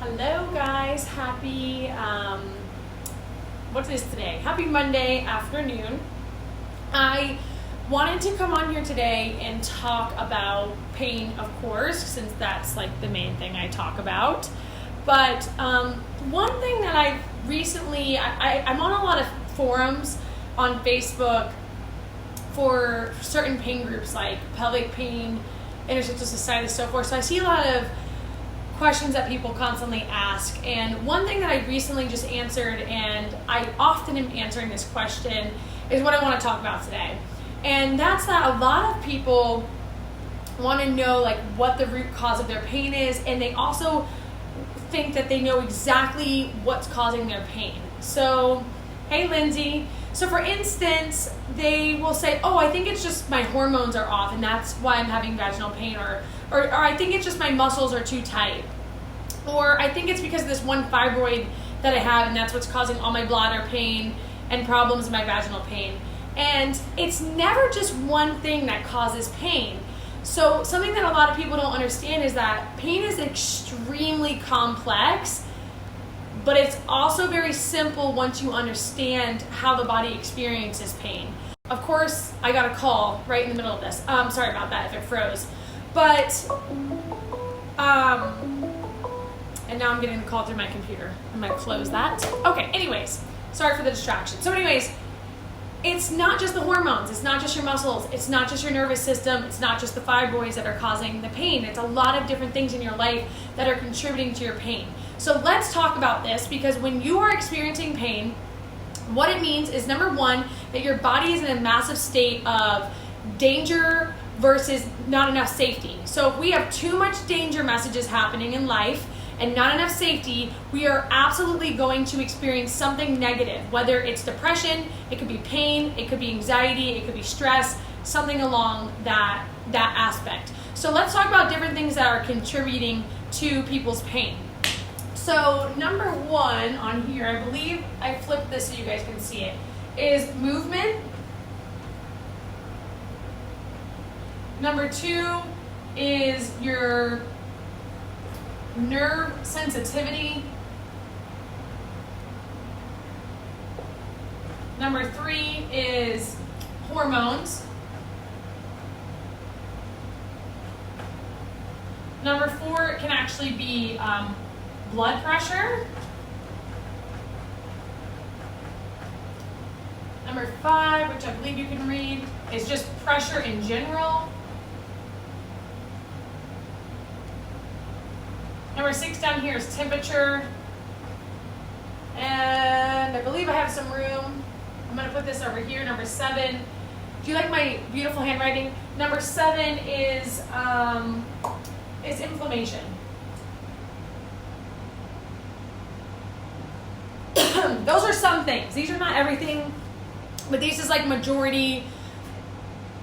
Hello guys, happy, what is today? Happy Monday afternoon. I wanted to come on here today and talk about pain, of course, since that's like the main thing I talk about. But one thing that I've recently, I'm on a lot of forums on Facebook for certain pain groups like pelvic pain, interstitial cystitis, so forth. So I see a lot of questions that people constantly ask, and one thing that I recently just answered, and I often am answering this question, is what I want to talk about today. And that's that a lot of people want to know like what the root cause of their pain is, and they also think that they know exactly what's causing their pain. So, hey Lindsay. So for instance, they will say, oh, I think it's just my hormones are off and that's why I'm having vaginal pain, or I think it's just my muscles are too tight, or I think it's because of this one fibroid that I have and that's what's causing all my bladder pain and problems in my vaginal pain. And it's never just one thing that causes pain. So something that a lot of people don't understand is that pain is extremely complex, but it's also very simple once you understand how the body experiences pain. Of course, I got a call right in the middle of this. Sorry about that if it froze. But, and now I'm getting the call through my computer. I'm gonna close that. Okay, anyways, sorry for the distraction. So anyways, it's not just the hormones, it's not just your muscles, it's not just your nervous system, it's not just the fibroids that are causing the pain. It's a lot of different things in your life that are contributing to your pain. So let's talk about this, because when you are experiencing pain, what it means is, number one, that your body is in a massive state of danger versus not enough safety. So if we have too much danger messages happening in life and not enough safety, we are absolutely going to experience something negative, whether it's depression, it could be pain, it could be anxiety, it could be stress, something along that aspect. So let's talk about different things that are contributing to people's pain. So number one on here, I believe I flipped this so you guys can see it, is movement. Number two is your nerve sensitivity. Number three is hormones. Number four can actually be blood pressure. Number five, which I believe you can read, is just pressure in general. Number six down here is temperature. And I believe I have some room. I'm going to put this over here. Number seven. Do you like my beautiful handwriting? Number seven is inflammation. Those are some things. These are not everything, but these is like majority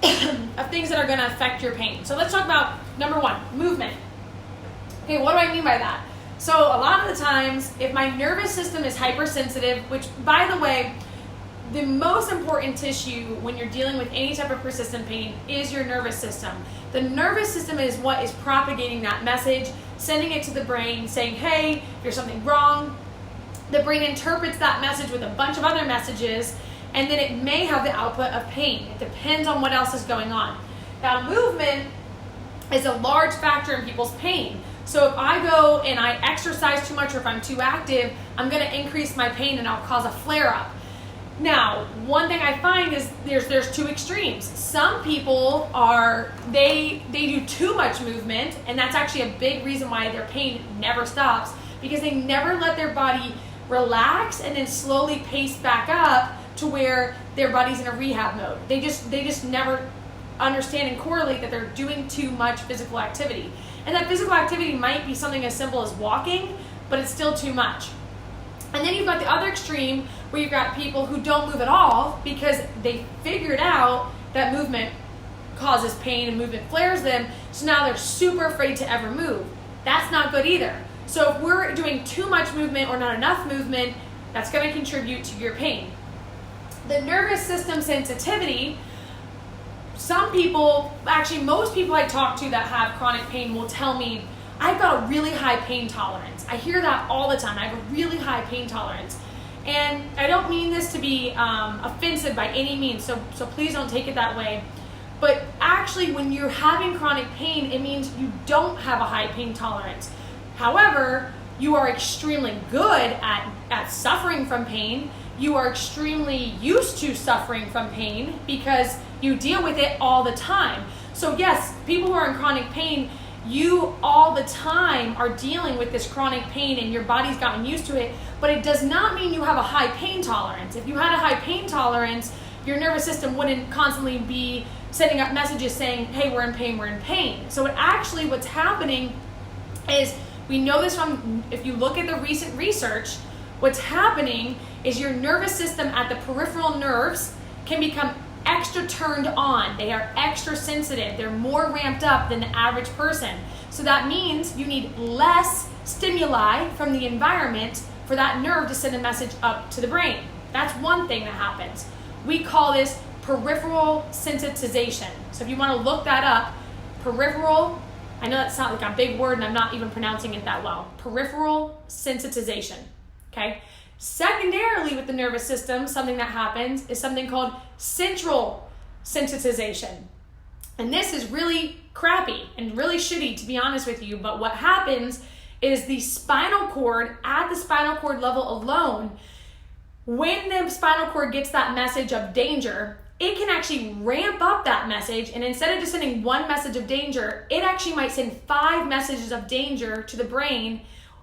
of things that are going to affect your pain. So let's talk about number one, movement. Okay, what do I mean by that? So a lot of the times, if my nervous system is hypersensitive, which by the way, the most important tissue when you're dealing with any type of persistent pain is your nervous system. The nervous system is what is propagating that message, sending it to the brain, saying, hey, there's something wrong. The brain interprets that message with a bunch of other messages, and then it may have the output of pain. It depends on what else is going on. Now, movement is a large factor in people's pain. So if I go and I exercise too much, or if I'm too active, I'm going to increase my pain and I'll cause a flare-up. Now, one thing I find is there's two extremes. Some people they do too much movement, and that's actually a big reason why their pain never stops, because they never let their body relax and then slowly pace back up to where their body's in a rehab mode. They just never understand and correlate that they're doing too much physical activity. And that physical activity might be something as simple as walking, but it's still too much. And then you've got the other extreme where you've got people who don't move at all because they figured out that movement causes pain and movement flares them, so now they're super afraid to ever move. That's not good either. So if we're doing too much movement or not enough movement, that's going to contribute to your pain. The nervous system sensitivity, some people, actually most people I talk to that have chronic pain will tell me, I've got a really high pain tolerance. I hear that all the time. I have a really high pain tolerance. And I don't mean this to be offensive by any means, so please don't take it that way. But actually, when you're having chronic pain, it means you don't have a high pain tolerance. However, you are extremely good at suffering from pain. You are extremely used to suffering from pain because you deal with it all the time. So yes, people who are in chronic pain, you all the time are dealing with this chronic pain and your body's gotten used to it, but it does not mean you have a high pain tolerance. If you had a high pain tolerance, your nervous system wouldn't constantly be sending up messages saying, hey, we're in pain, we're in pain. So what's happening is, we know this from, if you look at the recent research, what's happening is your nervous system at the peripheral nerves can become extra turned on. They are extra sensitive. They're more ramped up than the average person. So that means you need less stimuli from the environment for that nerve to send a message up to the brain. That's one thing that happens. We call this peripheral sensitization. So if you want to look that up, peripheral, I know that sounds like a big word and I'm not even pronouncing it that well. Peripheral sensitization, okay? Secondarily, with the nervous system, something that happens is something called central sensitization. And this is really crappy and really shitty, to be honest with you, but what happens is the spinal cord, at the spinal cord level alone, when the spinal cord gets that message of danger, it can actually ramp up that message, and instead of just sending one message of danger, it actually might send 5 messages of danger to the brain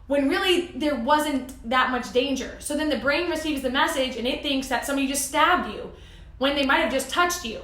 when really there wasn't that much danger. So then the brain receives the message and it thinks that somebody just stabbed you when they might have just touched you.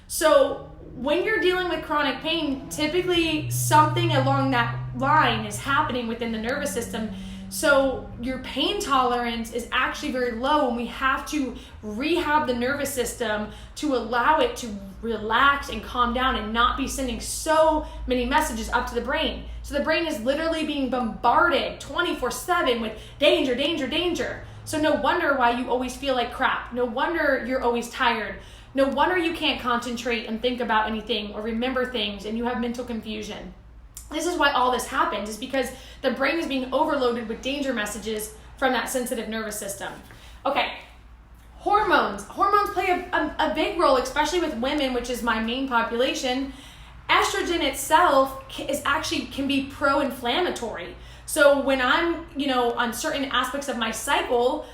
So when you're dealing with chronic pain, typically something along that line is happening within the nervous system. So your pain tolerance is actually very low, and we have to rehab the nervous system to allow it to relax and calm down and not be sending so many messages up to the brain. So the brain is literally being bombarded 24/7 with danger, danger, danger. So no wonder why you always feel like crap. No wonder you're always tired. No wonder you can't concentrate and think about anything or remember things, and you have mental confusion. This is why all this happens, is because the brain is being overloaded with danger messages from that sensitive nervous system. Okay, hormones. Hormones play a big role, especially with women, which is my main population. Estrogen itself can be pro-inflammatory. So when I'm, on certain aspects of my cycle,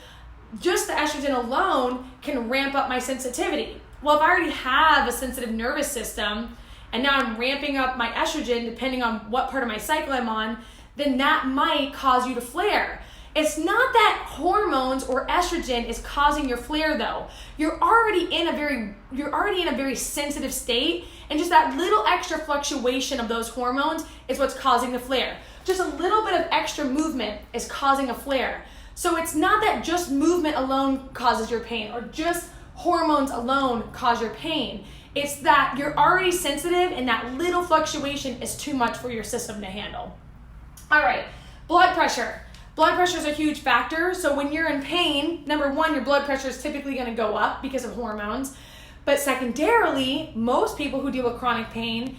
just the estrogen alone can ramp up my sensitivity. Well, if I already have a sensitive nervous system, and now I'm ramping up my estrogen depending on what part of my cycle I'm on, then that might cause you to flare. It's not that hormones or estrogen is causing your flare though. You're already in a very sensitive state, and just that little extra fluctuation of those hormones is what's causing the flare. Just a little bit of extra movement is causing a flare. So it's not that just movement alone causes your pain, or just hormones alone cause your pain. It's that you're already sensitive, and that little fluctuation is too much for your system to handle. All right, blood pressure. Blood pressure is a huge factor. So when you're in pain, number one, your blood pressure is typically going to go up because of hormones. But secondarily, most people who deal with chronic pain,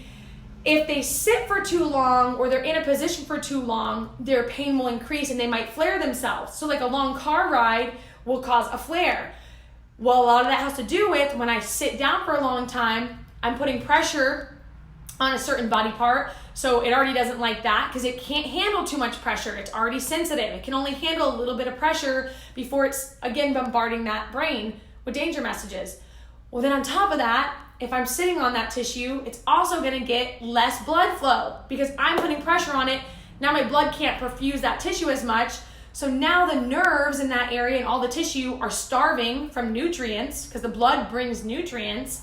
if they sit for too long or they're in a position for too long, their pain will increase and they might flare themselves. So like a long car ride will cause a flare. Well, a lot of that has to do with when I sit down for a long time, I'm putting pressure on a certain body part, so it already doesn't like that because it can't handle too much pressure. It's already sensitive. It can only handle a little bit of pressure before it's, again, bombarding that brain with danger messages. Well, then on top of that, if I'm sitting on that tissue, it's also going to get less blood flow because I'm putting pressure on it. Now my blood can't perfuse that tissue as much. So now the nerves in that area and all the tissue are starving from nutrients because the blood brings nutrients.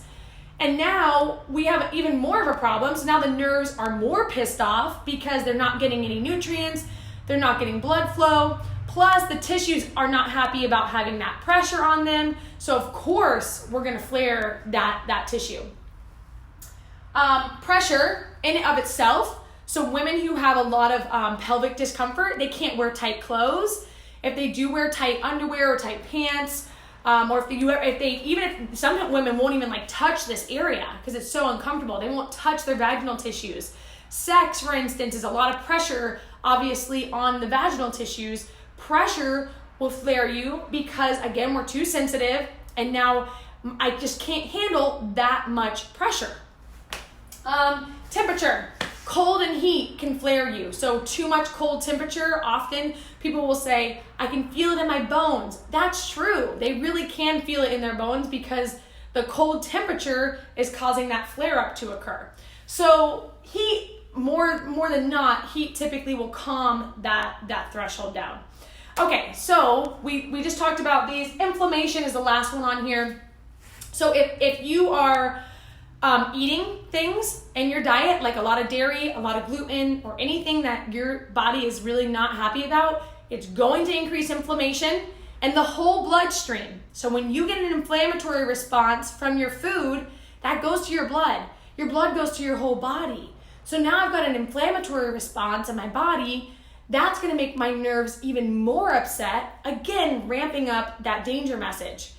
And now we have even more of a problem. So now the nerves are more pissed off because they're not getting any nutrients. They're not getting blood flow. Plus the tissues are not happy about having that pressure on them. So of course we're going to flare that tissue. Pressure in and of itself. So women who have a lot of pelvic discomfort, they can't wear tight clothes. If they do wear tight underwear or tight pants, or if some women won't even touch this area because it's so uncomfortable. They won't touch their vaginal tissues. Sex, for instance, is a lot of pressure, obviously, on the vaginal tissues. Pressure will flare you because, again, we're too sensitive, and now I just can't handle that much pressure. Temperature. Cold and heat can flare you. So too much cold temperature, often people will say, I can feel it in my bones. That's true. They really can feel it in their bones because the cold temperature is causing that flare up to occur. So heat, more than not, heat typically will calm that threshold down. Okay, so we just talked about these. Inflammation is the last one on here. So if you are eating things in your diet, like a lot of dairy, a lot of gluten, or anything that your body is really not happy about, it's going to increase inflammation and the whole bloodstream. So when you get an inflammatory response from your food, that goes to your blood. Your blood goes to your whole body. So now I've got an inflammatory response in my body. That's going to make my nerves even more upset, again, ramping up that danger message.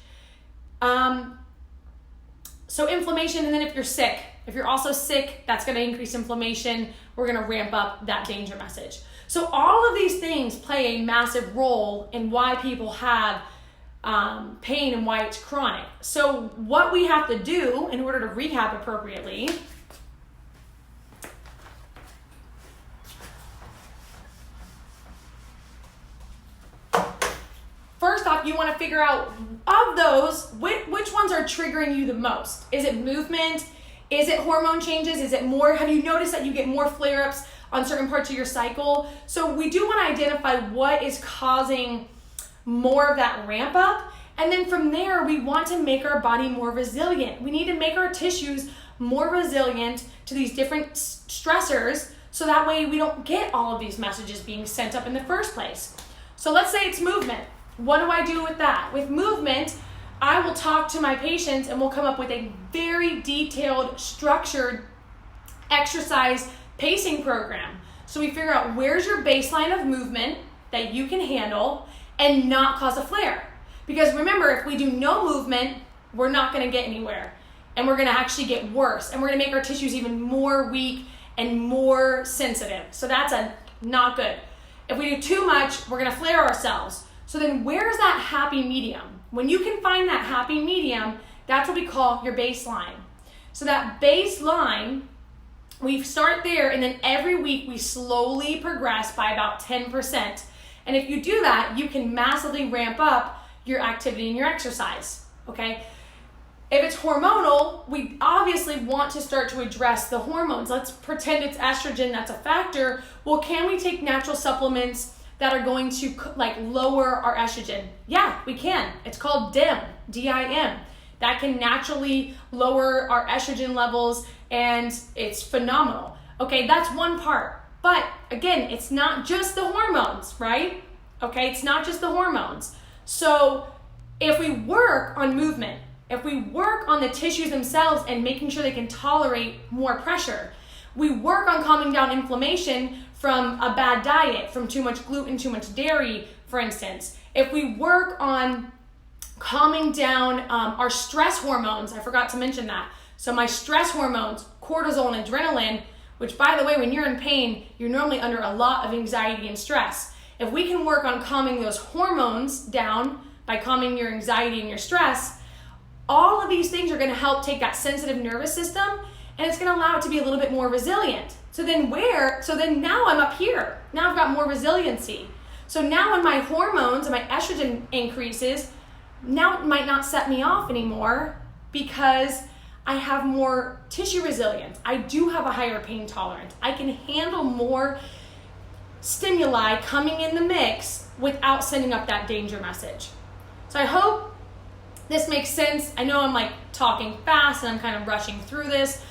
So inflammation, and then if you're also sick, that's going to increase inflammation. We're going to ramp up that danger message. So all of these things play a massive role in why people have pain and why it's chronic. So what we have to do in order to rehab appropriately, first off, you want to figure out, of those, which ones are triggering you the most? Is it movement? Is it hormone changes? Is it more? Have you noticed that you get more flare-ups on certain parts of your cycle? So we do want to identify what is causing more of that ramp up. And then from there, we want to make our body more resilient. We need to make our tissues more resilient to these different stressors, so that way we don't get all of these messages being sent up in the first place. So let's say it's movement. What do I do with that? With movement, I will talk to my patients and we'll come up with a very detailed, structured exercise pacing program. So we figure out where's your baseline of movement that you can handle and not cause a flare. Because remember, if we do no movement, we're not going to get anywhere. And we're going to actually get worse. And we're going to make our tissues even more weak and more sensitive. So that's not good. If we do too much, we're going to flare ourselves. So then where's that happy medium? When you can find that happy medium, that's what we call your baseline. So that baseline, we start there, and then every week we slowly progress by about 10%. And if you do that, you can massively ramp up your activity and your exercise, okay? If it's hormonal, we obviously want to start to address the hormones. Let's pretend it's estrogen that's a factor. Well, can we take natural supplements that are going to lower our estrogen? Yeah, we can. It's called DIM, D-I-M. That can naturally lower our estrogen levels, and it's phenomenal. Okay, that's one part. But again, it's not just the hormones, right? Okay, it's not just the hormones. So if we work on movement, if we work on the tissues themselves and making sure they can tolerate more pressure, we work on calming down inflammation from a bad diet, from too much gluten, too much dairy, for instance. If we work on calming down our stress hormones, I forgot to mention that. So my stress hormones, cortisol and adrenaline, which by the way, when you're in pain, you're normally under a lot of anxiety and stress. If we can work on calming those hormones down by calming your anxiety and your stress, all of these things are going to help take that sensitive nervous system, and it's going to allow it to be a little bit more resilient. So then now I'm up here. Now I've got more resiliency. So now when my hormones and my estrogen increases, now it might not set me off anymore because I have more tissue resilience. I do have a higher pain tolerance. I can handle more stimuli coming in the mix without sending up that danger message. So I hope this makes sense. I know I'm talking fast and I'm kind of rushing through this,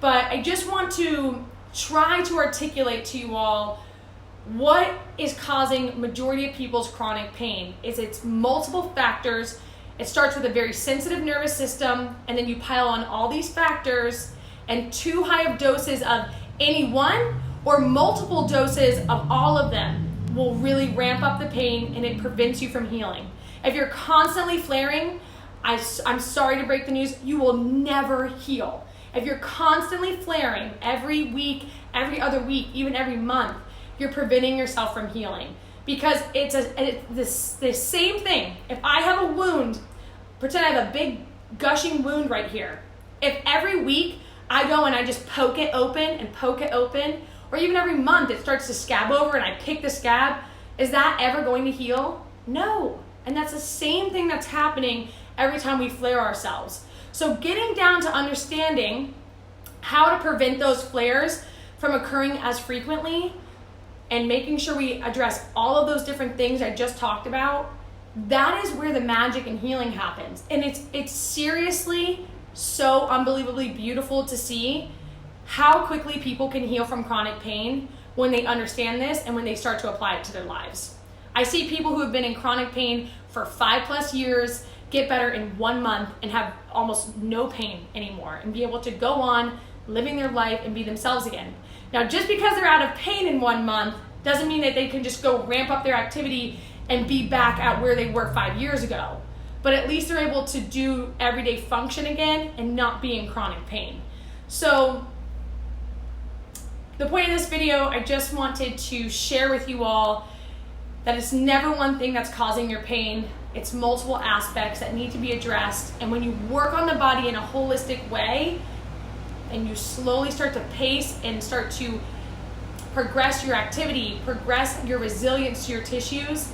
but I just want to try to articulate to you all what is causing majority of people's chronic pain. It's multiple factors. It starts with a very sensitive nervous system, and then you pile on all these factors, and too high of doses of any one or multiple doses of all of them will really ramp up the pain, and it prevents you from healing. If you're constantly flaring, I'm sorry to break the news, you will never heal. If you're constantly flaring every week, every other week, even every month, you're preventing yourself from healing. Because it's the same thing. If I have a wound, pretend I have a big gushing wound right here. If every week I go and I just poke it open, or even every month it starts to scab over and I pick the scab, is that ever going to heal? No. And that's the same thing that's happening every time we flare ourselves. So getting down to understanding how to prevent those flares from occurring as frequently and making sure we address all of those different things I just talked about, that is where the magic and healing happens. And it's seriously so unbelievably beautiful to see how quickly people can heal from chronic pain when they understand this and when they start to apply it to their lives. I see people who have been in chronic pain for 5+ years get better in 1 month and have almost no pain anymore and be able to go on living their life and be themselves again. Now, just because they're out of pain in 1 month doesn't mean that they can just go ramp up their activity and be back at where they were 5 years ago. But at least they're able to do everyday function again and not be in chronic pain. So the point of this video, I just wanted to share with you all that it's never one thing that's causing your pain. It's multiple aspects that need to be addressed. And when you work on the body in a holistic way and you slowly start to pace and start to progress your activity, progress your resilience to your tissues,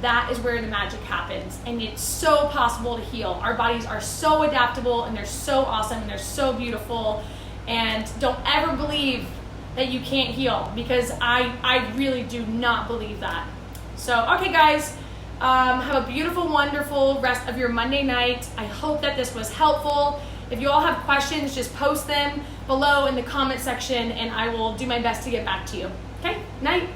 that is where the magic happens. And it's so possible to heal. Our bodies are so adaptable and they're so awesome and they're so beautiful. And don't ever believe that you can't heal, because I really do not believe that. So, okay guys, have a beautiful, wonderful rest of your Monday night. I hope that this was helpful. If you all have questions, just post them below in the comment section and I will do my best to get back to you. Okay, night.